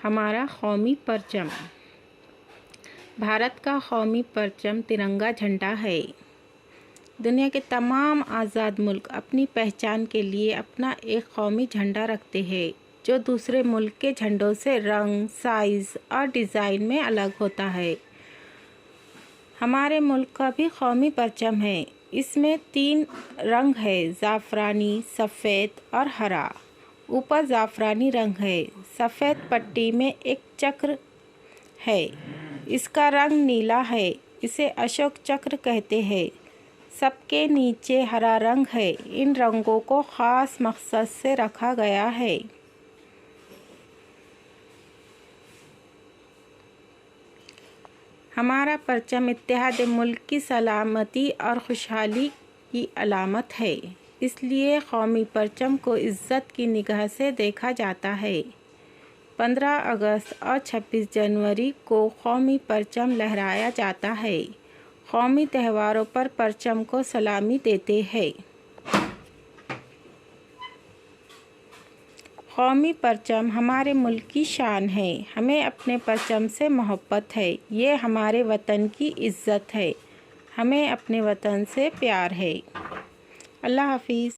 हमारा कौमी परचम। भारत का कौमी परचम तिरंगा झंडा है। दुनिया के तमाम आज़ाद मुल्क अपनी पहचान के लिए अपना एक कौमी झंडा रखते हैं, जो दूसरे मुल्क के झंडों से रंग, साइज़ और डिज़ाइन में अलग होता है। हमारे मुल्क का भी कौमी परचम है। इसमें 3 रंग है, ज़ाफ़रानी, सफ़ेद और हरा। ऊपर ज़ाफ़रानी रंग है, सफ़ेद पट्टी में एक चक्र है। इसका रंग नीला है, इसे अशोक चक्र कहते हैं। सबके नीचे हरा रंग है। इन रंगों को ख़ास मकसद से रखा गया है। हमारा परचम इत्तेहाद मुल्क की सलामती और खुशहाली की अलामत है, इसलिए कौमी परचम को इज़्ज़त की निगाह से देखा जाता है। 15 अगस्त और 26 जनवरी को कौमी परचम लहराया जाता है। कौमी त्योहारों पर परचम को सलामी देते हैं। कौमी परचम हमारे मुल्क की शान है। हमें अपने परचम से मोहब्बत है। ये हमारे वतन की इज़्ज़त है। हमें अपने वतन से प्यार है। अल्लाह हाफिज़।